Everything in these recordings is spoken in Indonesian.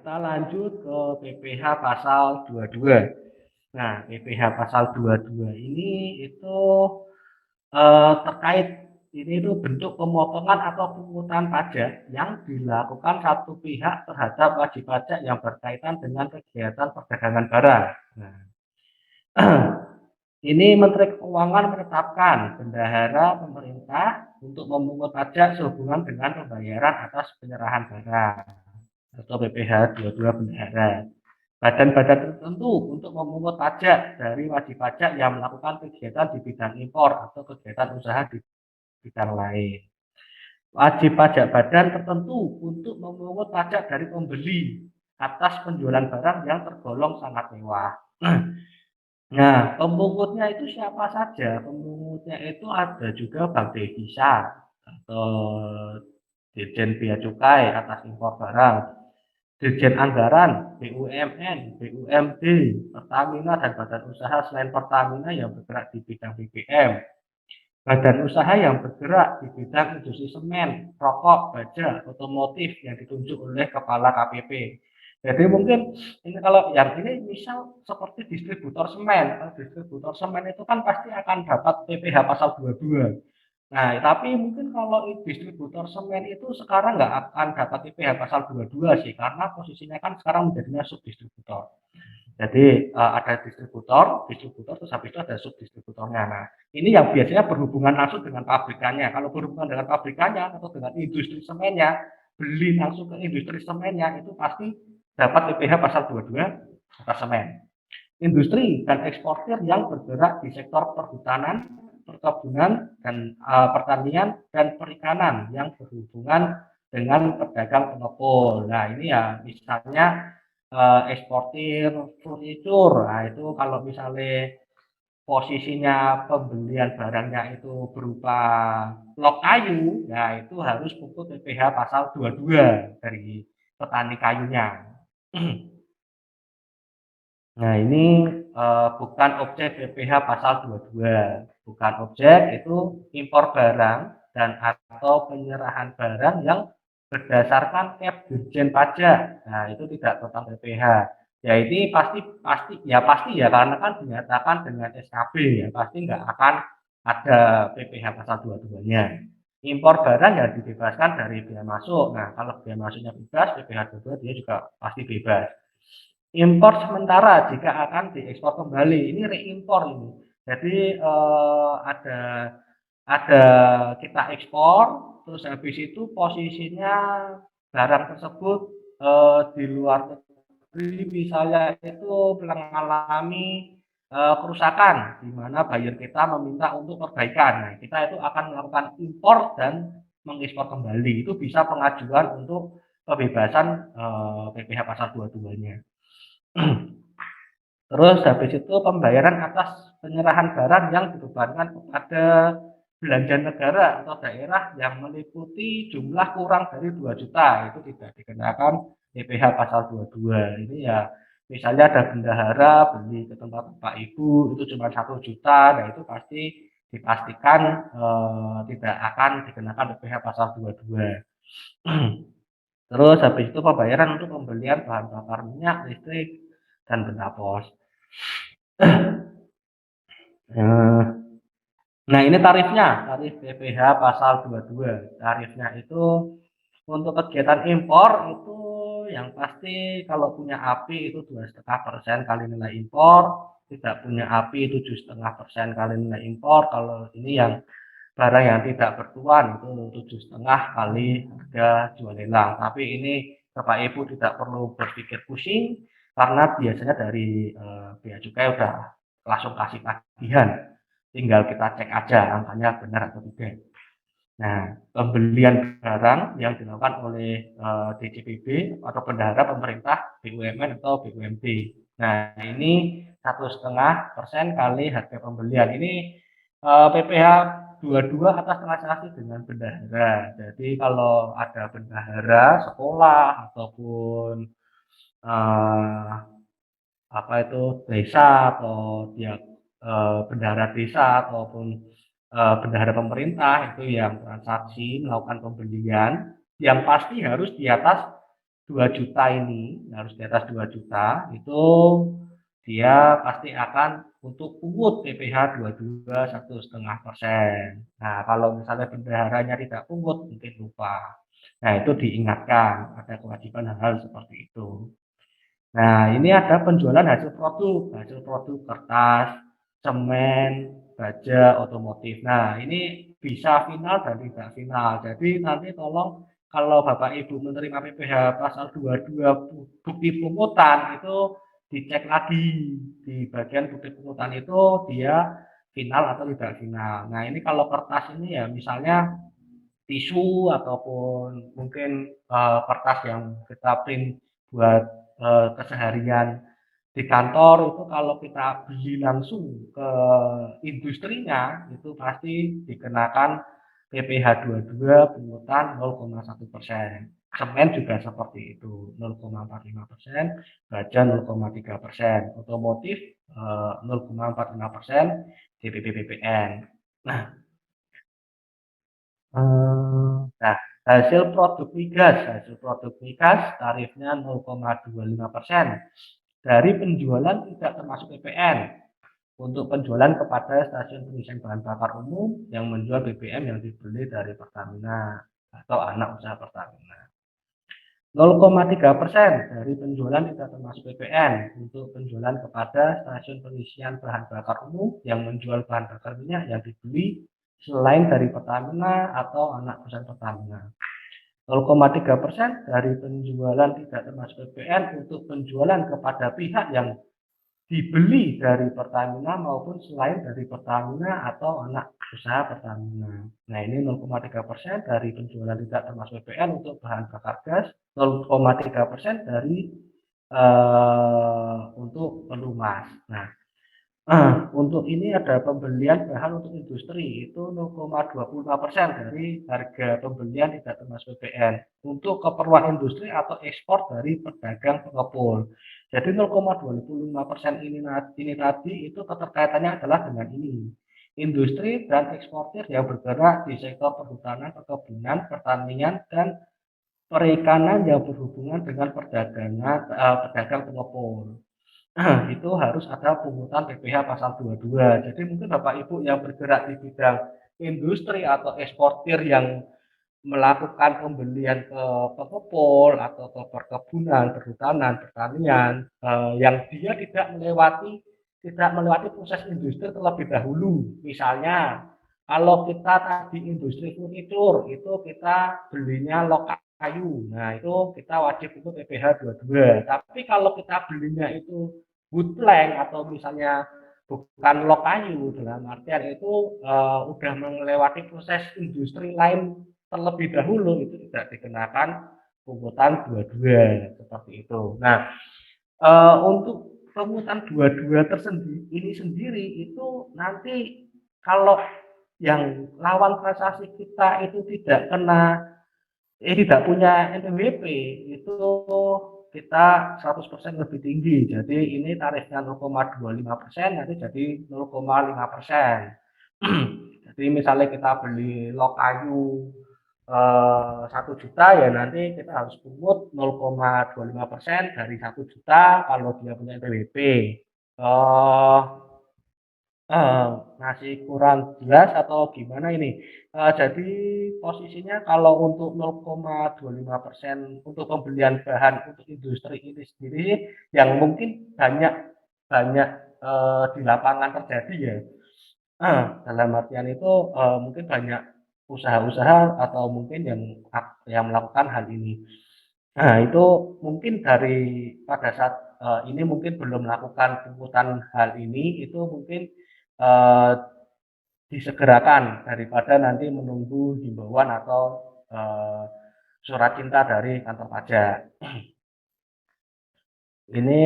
kita lanjut ke PPh pasal 22. Nah, PPh pasal 22 ini itu terkait ini itu bentuk pemotongan atau pungutan pajak yang dilakukan satu pihak terhadap wajib pajak yang berkaitan dengan kegiatan perdagangan barang. Nah, ini Menteri Keuangan menetapkan bendahara pemerintah untuk memungut pajak sehubungan dengan pembayaran atas penyerahan barang atau PPh 22 bendahara. Badan-badan tertentu untuk memungut pajak dari wajib pajak yang melakukan kegiatan di bidang impor atau kegiatan usaha di bidang lain. Wajib pajak badan tertentu untuk memungut pajak dari pembeli atas penjualan barang yang tergolong sangat mewah. Nah, pemungutnya itu siapa saja? Pemungutnya itu ada juga Bank Devisa atau Dirjen Bea Cukai atas impor barang, Dirjen Anggaran, BUMN, BUMD, Pertamina dan badan usaha selain Pertamina yang bergerak di bidang BBM, badan usaha yang bergerak di bidang industri semen, rokok, baja, otomotif yang ditunjuk oleh Kepala KPP. Jadi mungkin ini kalau yang ini misal seperti distributor semen. Kalau distributor semen itu kan pasti akan dapat PPh pasal 22. Nah, tapi mungkin kalau distributor semen itu sekarang nggak akan dapat PPh pasal 22 sih, karena posisinya kan sekarang menjadinya subdistributor. Jadi ada distributor, terus habis itu ada subdistributornya. Nah, ini yang biasanya berhubungan langsung dengan pabrikannya. Kalau berhubungan dengan pabrikannya atau dengan industri semennya, beli langsung ke industri semennya itu pasti dapat PPh pasal 22 atas semen. Industri dan eksportir yang bergerak di sektor perhutanan, perkebunan, dan pertanian dan perikanan yang berhubungan dengan pedagang pengepul. Nah, ini ya misalnya eksportir furnitur. Nah, itu kalau misalnya posisinya pembelian barangnya itu berupa blok kayu, ya itu harus pupuk PPh pasal 22 dari petani kayunya. Nah, ini bukan objek PPh pasal 22. Bukan objek itu impor barang dan atau penyerahan barang yang berdasarkan cap Dirjen Pajak. Nah, itu tidak tentang PPh. Ya ini pasti ya karena kan dinyatakan dengan SKB ya pasti nggak akan ada PPh pasal 22-nya. Impor barang ya dibebaskan dari bea masuk. Nah, kalau bea masuknya bebas, PPh 22 dia juga pasti bebas. Impor sementara jika akan diekspor kembali, ini reimpor ini. Jadi ada kita ekspor, terus habis itu posisinya barang tersebut di luar negeri misalnya itu mengalami kerusakan, di mana buyer kita meminta untuk perbaikan. Nah, kita itu akan melakukan impor dan mengekspor kembali. Itu bisa pengajuan untuk pembebasan PPh pasal 22-nya. Terus habis itu pembayaran atas penyerahan barang yang dibebankan kepada belanja negara atau daerah yang meliputi jumlah kurang dari 2 juta itu tidak dikenakan PPh pasal 22. Ini ya misalnya ada bendahara beli ke tempat Bapak Ibu itu cuma 1 juta, nah itu pasti dipastikan tidak akan dikenakan PPh pasal 22. Terus habis itu pembayaran untuk pembelian bahan bakar minyak, listrik, dan benda pos. Nah, ini tarifnya, tarif PPh pasal 22. Tarifnya itu untuk kegiatan impor itu yang pasti kalau punya API itu 2,5% kali nilai impor, tidak punya API 7,5% kali nilai impor. Kalau ini yang barang yang tidak bertuan itu 7,5 kali harga jual lelang. Tapi ini Bapak Ibu tidak perlu berpikir pusing karena biasanya dari bea cukai udah langsung kasih tagihan. Tinggal kita cek aja angkanya benar atau tidak. Nah, pembelian barang yang dilakukan oleh DJPB atau bendahara pemerintah BUMN atau BUMD. Nah, ini 1,5% kali harga pembelian. Ini PPh 22 atas transaksi dengan bendahara. Jadi kalau ada bendahara sekolah ataupun apa itu desa atau dia bendahara desa ataupun bendahara pemerintah itu yang transaksi melakukan pembelian yang pasti harus di atas 2 juta ini, harus di atas 2 juta, itu dia pasti akan untuk pungut PPh 22 1,5%. Nah, kalau misalnya bendaharanya tidak pungut, mungkin lupa. Nah, itu diingatkan, ada kewajiban hal-hal seperti itu. Nah, ini ada penjualan hasil produk kertas, semen, baja, otomotif. Nah, ini bisa final dan tidak final. Jadi nanti tolong kalau Bapak Ibu menerima PPh pasal 22 bukti pungutan itu dicek lagi di bagian bukti pungutan itu dia final atau tidak final. Nah, ini kalau kertas ini ya misalnya tisu ataupun mungkin kertas yang kita print buat keseharian di kantor itu kalau kita beli langsung ke industrinya itu pasti dikenakan PPh 22 pungutan 0,1%. Semen juga seperti itu 0,45%, baja 0,3%, otomotif 0,45% DPP PPN. Nah, nah, hasil produk migas tarifnya 0,25% dari penjualan tidak termasuk PPN untuk penjualan kepada stasiun pengisian bahan bakar umum yang menjual BBM yang dibeli dari Pertamina atau anak usaha Pertamina. 0,3% dari penjualan tidak termasuk PPN untuk penjualan kepada stasiun pengisian bahan bakar umum yang menjual bahan bakar minyak yang dibeli selain dari Pertamina atau anak perusahaan Pertamina. 0,3% dari penjualan tidak termasuk PPN untuk penjualan kepada pihak yang dibeli dari Pertamina maupun selain dari Pertamina atau anak usaha Pertamina. Nah, ini 0,3% dari penjualan tidak termasuk PPN untuk bahan bakar gas, 0,3% dari untuk pelumas. Nah, untuk ini ada pembelian bahan untuk industri itu 0,25% dari harga pembelian tidak termasuk PPN untuk keperluan industri atau ekspor dari pedagang pengepul. Jadi 0,25% ini tadi itu keterkaitannya adalah dengan ini. Industri dan eksportir yang bergerak di sektor perhutanan, perkebunan, pertanian, dan perikanan yang berhubungan dengan pedagang pengepul. Itu harus ada pungutan PPh pasal 22. Jadi mungkin Bapak Ibu yang bergerak di bidang industri atau eksportir yang melakukan pembelian ke pengepul atau ke perkebunan, perhutanan, pertanian yang dia tidak melewati proses industri terlebih dahulu. Misalnya kalau kita tadi industri furnitur itu kita belinya lokal kayu. Nah, itu kita wajib itu PPh 22. Tapi kalau kita belinya itu wood plank atau misalnya bukan lok kayu dalam artian itu udah melewati proses industri lain terlebih dahulu itu tidak dikenakan pungutan 22 seperti itu. Nah, untuk pungutan 22 ini sendiri itu nanti kalau yang lawan transaksi kita itu tidak punya NPWP itu kita 100% lebih tinggi. Jadi ini tarifnya 0,25% nanti jadi 0,5%. Jadi misalnya kita beli lok kayu 1 juta ya nanti kita harus pungut 0,25% dari 1 juta kalau dia punya NPWP. Masih kurang jelas atau gimana ini? Jadi posisinya kalau untuk 0,25% untuk pembelian bahan untuk industri ini sendiri yang mungkin banyak banyak di lapangan terjadi ya. Dalam artian itu mungkin banyak usaha-usaha atau mungkin yang melakukan hal ini. Nah, itu mungkin pada saat ini mungkin belum melakukan pungutan hal ini, itu mungkin eh, disegerakan daripada nanti menunggu himbauan atau eh, surat cinta dari kantor pajak. Ini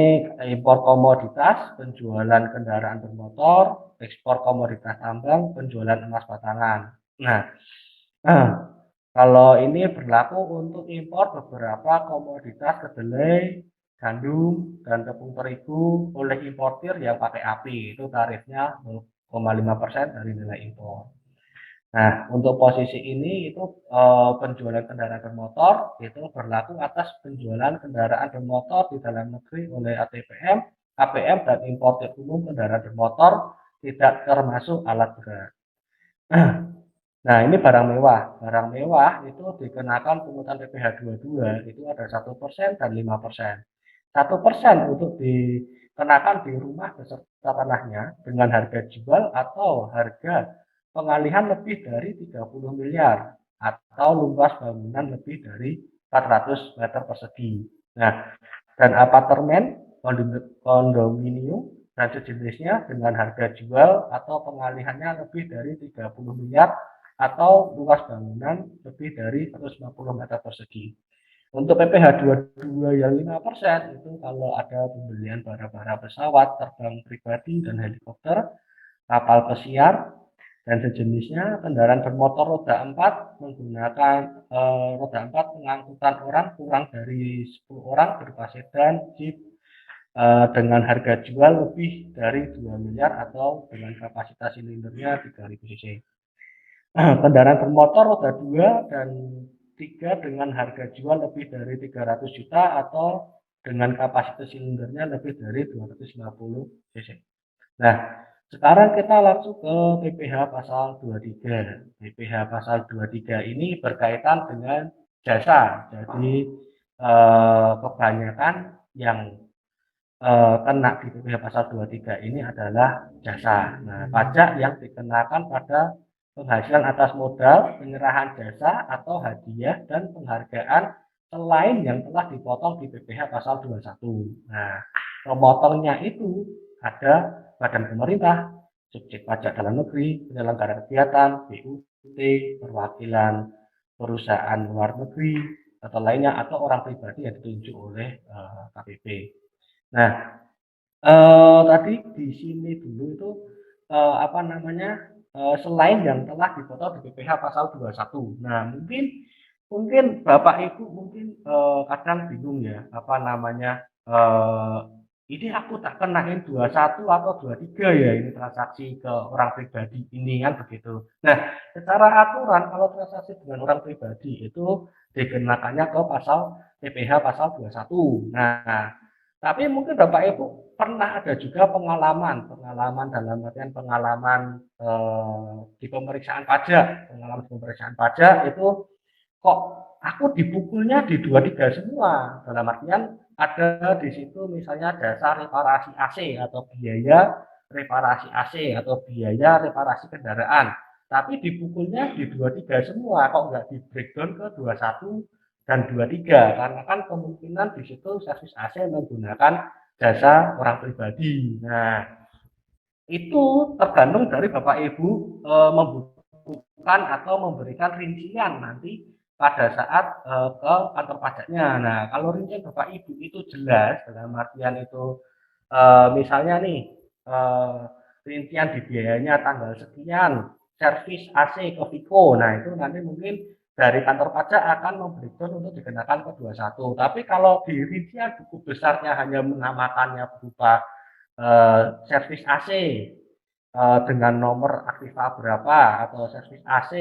impor komoditas, penjualan kendaraan bermotor, ekspor komoditas tambang, penjualan emas batangan. Nah, kalau ini berlaku untuk impor beberapa komoditas kedelai, gandum, dan tepung terigu oleh importir yang pakai API. Itu tarifnya 0,5% dari nilai impor. Nah, untuk posisi ini itu penjualan kendaraan bermotor itu berlaku atas penjualan kendaraan bermotor di dalam negeri oleh ATPM, APM dan importir umum kendaraan bermotor tidak termasuk alat berat. Nah, ini barang mewah. Barang mewah itu dikenakan pungutan PPh 22 itu ada 1% dan 5%. 1% untuk dikenakan di rumah beserta tanahnya dengan harga jual atau harga pengalihan lebih dari 30 miliar atau luas bangunan lebih dari 400 meter persegi. Nah, dan apartemen, kondominium, dan sejenisnya dengan harga jual atau pengalihannya lebih dari 30 miliar atau luas bangunan lebih dari 150 meter persegi. Untuk PPh 22 yang 5% itu kalau ada pembelian bara-bara pesawat, terbang pribadi dan helikopter, kapal pesiar, dan sejenisnya, kendaraan bermotor roda 4 menggunakan roda 4 pengangkutan orang kurang dari 10 orang berupa sedan, jeep, dengan harga jual lebih dari 2 miliar atau dengan kapasitas silindernya 3000 cc. Kendaraan bermotor roda 2 dan 3 dengan harga jual lebih dari 300 juta atau dengan kapasitas silindernya lebih dari 250 cc. Nah, sekarang kita langsung ke PPh pasal 23. PPh pasal 23 ini berkaitan dengan jasa. Jadi kebanyakan yang kena di PPh pasal 23 ini adalah jasa. Nah, pajak yang dikenakan pada penghasilan atas modal, penyerahan jasa atau hadiah dan penghargaan selain yang telah dipotong di PPh pasal 21. Nah, pemotongnya itu ada badan pemerintah, subjek pajak dalam negeri, penyelenggara kegiatan, BUT, perwakilan perusahaan luar negeri atau lainnya atau orang pribadi yang ditunjuk oleh KPP. Nah, tadi di sini dulu itu, apa namanya, selain yang telah dipotong di PPh pasal 21. Nah, mungkin mungkin Bapak Ibu mungkin, kadang bingung ya, apa namanya, ini aku tak kenain 21 atau 23 ya ini transaksi ke orang pribadi ini, kan begitu. Nah, secara aturan kalau transaksi dengan orang pribadi itu dikenakannya ke pasal PPh pasal 21. Nah, tapi mungkin Bapak Ibu pernah ada juga pengalaman dalam artian pengalaman di pemeriksaan pajak, pengalaman pemeriksaan pajak itu kok aku dipukulnya di 23 semua. Dalam artian ada di situ misalnya jasa reparasi AC atau biaya reparasi AC atau biaya reparasi kendaraan. Tapi dipukulnya di 23 semua, kok nggak di breakdown ke 21 dan 23 karena kan kemungkinan di situ servis AC menggunakan jasa orang pribadi. Nah, itu tergantung dari Bapak Ibu membutuhkan atau memberikan rincian nanti pada saat ke kantor pajaknya. Nah, kalau rincian Bapak Ibu itu jelas dalam artian itu misalnya nih rincian di biayanya tanggal sekian, servis AC ke Viko. Nah, itu nanti mungkin dari kantor pajak akan memberikan untuk dikenakan ke 21. Tapi kalau di rincian cukup besarnya hanya menamakannya berupa servis AC dengan nomor aktiva berapa atau servis AC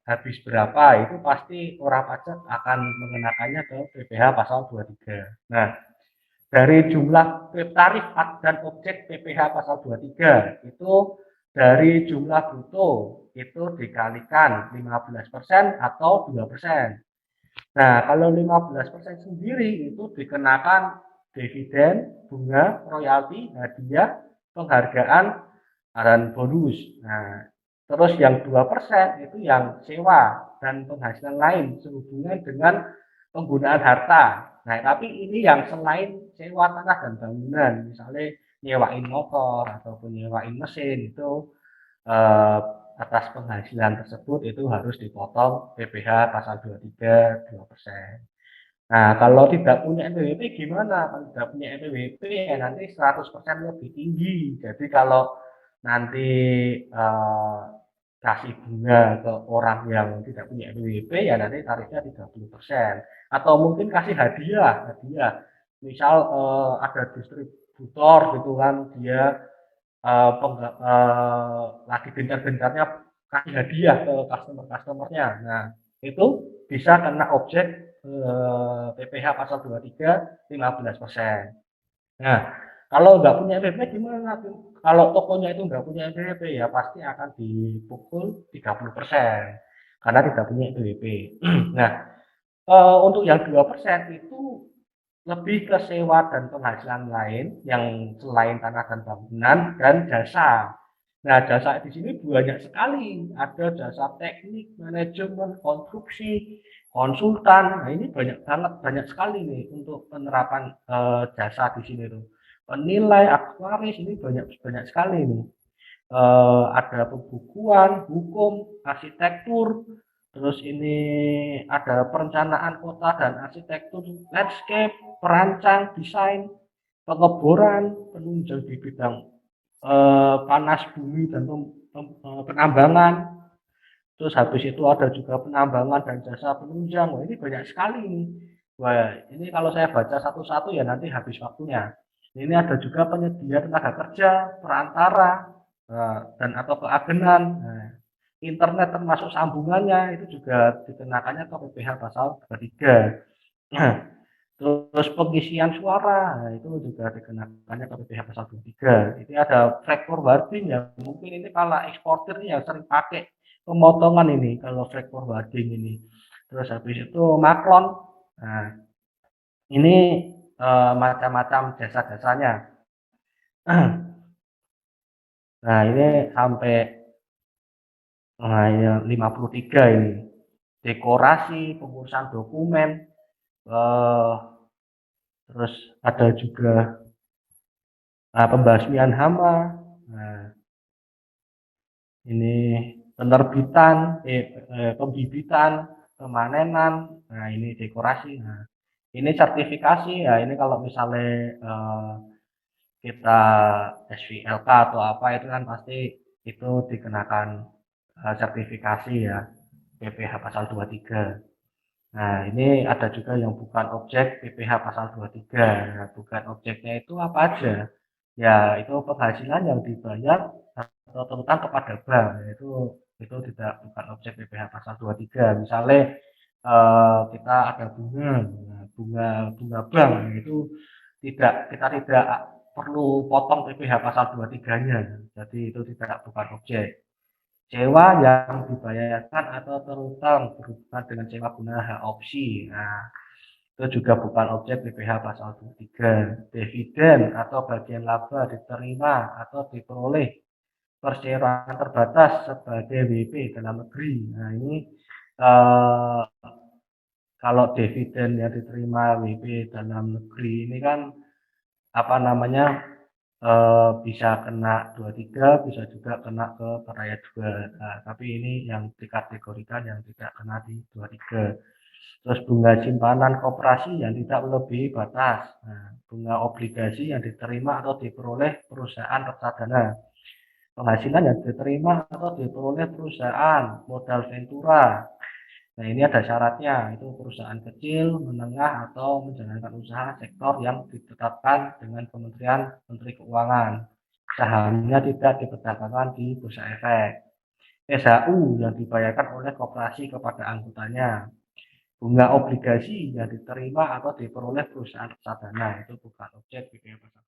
habis berapa itu pasti orang pajak akan mengenakannya ke PPh pasal 23. Nah, dari jumlah tarif dan objek PPh pasal 23 itu dari jumlah bruto itu dikalikan 15% atau 2%. Nah, kalau 15% sendiri itu dikenakan dividen, bunga, royalti, hadiah, penghargaan, dan bonus. Nah, terus yang 2% itu yang sewa dan penghasilan lain sehubungan dengan penggunaan harta. Nah, tapi ini yang selain sewa tanah dan bangunan, misalnya nyewain motor ataupun nyewain mesin itu eh, atas penghasilan tersebut itu harus dipotong PPh pasal 23 2%. Nah, kalau tidak punya NPWP gimana? Kalau tidak punya NPWP ya nanti 100% lebih tinggi. Jadi kalau nanti eh, kasih bunga ke orang yang tidak punya NPWP ya nanti tarifnya 30%. Atau mungkin kasih hadiah. Misal ada distributor gitu kan dia lagi gencar-gencarnya kasih hadiah ke customer-customer-nya. Nah, itu bisa kena objek PPh pasal 23 15%. Nah, kalau nggak punya EPP gimana tuh? Kalau tokonya itu nggak punya EPP ya pasti akan dipukul 30% karena tidak punya EPP. Nah, untuk yang 2% itu lebih ke sewa dan penghasilan lain yang selain tanah dan bangunan dan jasa. Nah, jasa di sini banyak sekali. Ada jasa teknik, manajemen, konstruksi, konsultan. Nah, ini banyak banget, banyak sekali nih untuk penerapan jasa di sini tuh. Penilai, aktuaris ini banyak banyak sekali nih. Ada pembukuan, hukum, arsitektur, terus ini ada perencanaan kota dan arsitektur, landscape, perancang, desain, pengeboran, penunjang di bidang panas bumi dan penambangan. Terus habis itu ada juga penambangan dan jasa penunjang. Wah, ini banyak sekali ini. Wah, ini kalau saya baca satu-satu ya nanti habis waktunya. Ini ada juga penyedia tenaga kerja, perantara, dan atau keagenan. Nah, internet termasuk sambungannya itu juga dikenakannya ke PPh pasal 23. Terus pengisian suara, nah itu juga dikenakannya ke PPh pasal 23. Ini ada freight forwarding ya, mungkin ini kalau eksportir yang sering pakai pemotongan ini kalau freight forwarding ini. Terus habis itu maklon. Nah, ini macam-macam jasa-jasanya. Nah, ini sampai 53 ini. Dekorasi, pengurusan dokumen, eh, terus ada juga pembasmian hama. Nah, ini penerbitan, pembibitan, pemanenan. Nah, ini dekorasi. Nah, ini sertifikasi ya. Ini kalau misalnya kita SVLK atau apa itu kan pasti itu dikenakan sertifikasi ya, PPh pasal 23. Nah, ini ada juga yang bukan objek PPh pasal 23. Nah, bukan objeknya itu apa aja? Ya, itu penghasilan yang dibayar atau terutang kepada bank. Itu tidak bukan objek PPh pasal 23. Misalnya kita ada bunga, nah, bunga bank itu kita tidak perlu potong PPh pasal 23-nya. Jadi itu tidak bukan objek. Sewa yang dibayarkan atau terutang berhubungan dengan sewa guna hak opsi. Nah, itu juga bukan objek PPh pasal 23. Dividen atau bagian laba diterima atau diperoleh perseroan terbatas sebagai WP dalam negeri. Nah, ini eh, kalau dividen yang diterima WP dalam negeri ini kan apa namanya bisa kena 23, bisa juga kena ke Peraya 2. Nah, tapi ini yang dikategorikan yang tidak kena di 23. Terus bunga simpanan koperasi yang tidak melebihi batas. Nah, bunga obligasi yang diterima atau diperoleh perusahaan reksadana. Penghasilan yang diterima atau diperoleh perusahaan modal ventura. Nah, ini ada syaratnya, itu perusahaan kecil, menengah, atau menjalankan usaha sektor yang ditetapkan dengan Kementerian Menteri Keuangan. Sahamnya tidak diperdagangkan di bursa efek. SHU yang dibayarkan oleh koperasi kepada anggotanya. Bunga obligasi yang diterima atau diperoleh perusahaan reksadana, itu bukan objek PPh pasal.